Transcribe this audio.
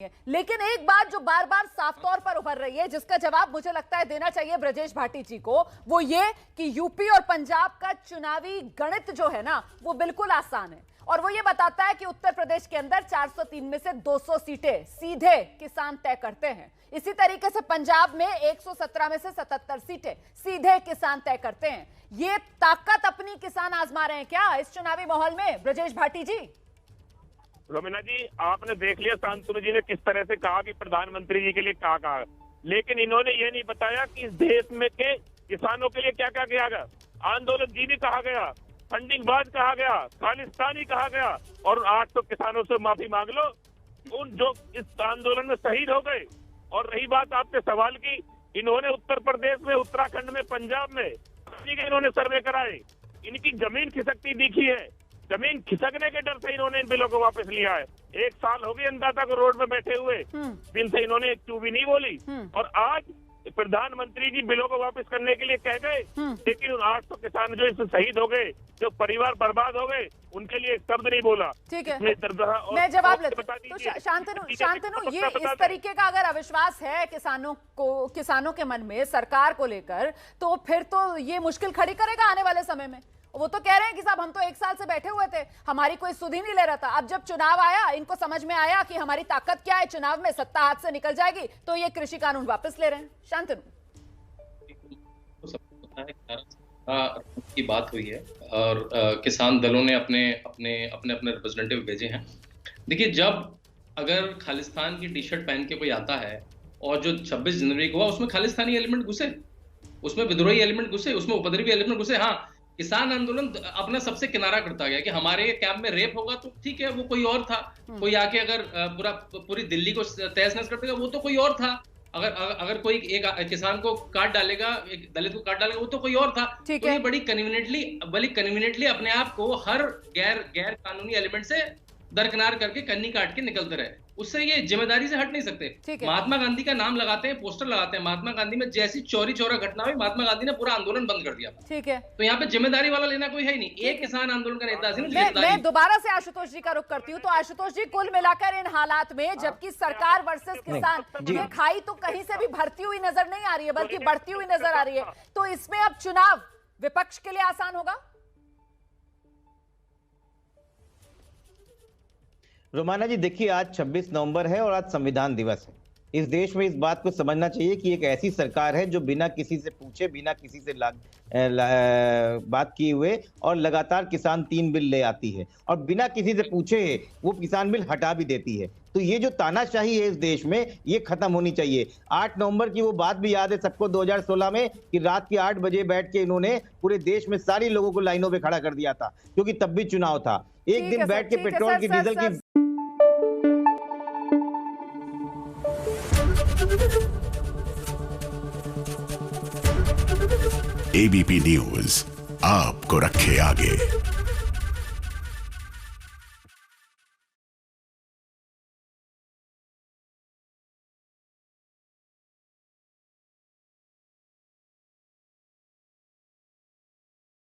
लेकिन एक बात जो बार बार साफ तौर पर उभर रही है, जिसका जवाब मुझे लगता है देना चाहिए ब्रजेश भाटी जी को, वो ये कि यूपी और पंजाब का चुनावी गणित जो है ना, वो बिल्कुल आसान है। और वो ये बताता है कि उत्तर प्रदेश के अंदर 403 में से 200 सीटें सीधे किसान तय करते हैं। इसी तरीके से पंजाब में 117 में से 77 सीटें सीधे किसान तय करते हैं। ये ताकत अपनी किसान आजमा रहे हैं क्या इस चुनावी माहौल में, ब्रजेश भाटी जी? रोमिना जी, आपने देख लिया शांतनु जी ने किस तरह से कहा कि प्रधानमंत्री जी के लिए क्या कहा, लेकिन इन्होंने ये नहीं बताया कि इस देश में के किसानों के लिए क्या क्या किया गया। आंदोलन जीवी कहा गया, फंडिंग बाज कहा गया, खालिस्तानी कहा गया, और आज तो किसानों से माफी मांग लो उन जो इस आंदोलन में शहीद हो गए। और रही बात आपके सवाल की, इन्होंने उत्तर प्रदेश में, उत्तराखंड में, पंजाब में इन्होंने सर्वे कराए, इनकी जमीन खिसकती दिखी है। जमीन खिसकने के डर से इन्होंने इन बिलों को वापस लिया है। 1 साल हो गए अन्नदाता को रोड में बैठे हुए, दिन से इन्होंने एक चू भी नहीं बोली, और आज प्रधानमंत्री जी बिलों को वापस करने के लिए कह गए, लेकिन आज तो किसान जो इससे शहीद हो गए, जो परिवार बर्बाद हो गए, उनके लिए एक शब्द नहीं बोला। ठीक है, मैं जवाब लेती हूं। तो शांतनु, ये इस तरीके का अगर अविश्वास है किसानों के मन में सरकार को लेकर, तो फिर तो ये मुश्किल खड़ी करेगा आने वाले समय में। वो तो कह रहे हैं कि साहब हम तो 1 साल से बैठे हुए थे, हमारी कोई सुध ही नहीं ले रहा था। अब जब चुनाव आया, इनको समझ में आया कि हमारी ताकत क्या है, चुनाव में सत्ता हाथ से निकल जाएगी, तो ये कृषि कानून वापस ले रहे हैं। शांतनु, की बात हुई है और किसान दलों ने अपने रिप्रेजेंटेटिव भेजे हैं। देखिए, जब अगर खालिस्तान की टी शर्ट पहन के कोई आता है और जो 26 जनवरी को हुआ उसमें खालिस्तानी एलिमेंट घुसे, उसमें विद्रोही एलिमेंट घुसे, उसमें उपद्रवी एलिमेंट घुसे। हाँ, किसान आंदोलन अपना सबसे किनारा करता गया कि हमारे कैंप में रेप होगा तो ठीक है, वो कोई और था। कोई आके अगर पूरी दिल्ली को तहस नहस कर देगा, वो तो कोई और था। अगर कोई एक किसान को काट डालेगा, एक दलित को काट डालेगा, वो तो कोई और था। तो ये बड़ी कन्वीनियंटली अपने आप को हर गैर कानूनी एलिमेंट से दरकिनार करके कन्नी काट के निकलते रहे। उससे ये जिम्मेदारी से हट नहीं सकते। महात्मा गांधी का नाम लगाते हैं, पोस्टर लगाते हैं। महात्मा गांधी में जैसी चौरी चौरा घटना हुई, महात्मा गांधी ने पूरा आंदोलन बंद कर दिया। ठीक है, तो यहाँ पे जिम्मेदारी वाला लेना कोई है ही नहीं। एक किसान आंदोलन का नेता मैं दोबारा से आशुतोष जी का रुख करती हूँ। तो आशुतोष जी, कुल मिलाकर इन हालात में, जबकि सरकार वर्सेस किसान, ये खाई तो कहीं से भी भरती हुई नजर नहीं आ रही है, बल्कि बढ़ती हुई नजर आ रही है, तो इसमें अब चुनाव विपक्ष के लिए आसान होगा? रोमाना जी, देखिए, आज 26 नवंबर है और आज संविधान दिवस है। इस देश में इस बात को समझना चाहिए कि एक ऐसी सरकार है जो बिना किसी से पूछे, बिना किसी से बात किए हुए और लगातार किसान 3 बिल ले आती है, और बिना किसी से पूछे वो किसान बिल हटा भी देती है। तो ये जो तानाशाही है इस देश में, ये खत्म होनी चाहिए। 8 नवंबर की वो बात भी याद है सबको 2016 में, कि रात के 8 बजे बैठ के इन्होंने पूरे देश में सारी लोगों को लाइनों पे खड़ा कर दिया था, क्योंकि तब भी चुनाव था। एक दिन बैठ के पेट्रोल की, डीजल की एबीपी न्यूज आपको रखे आगे।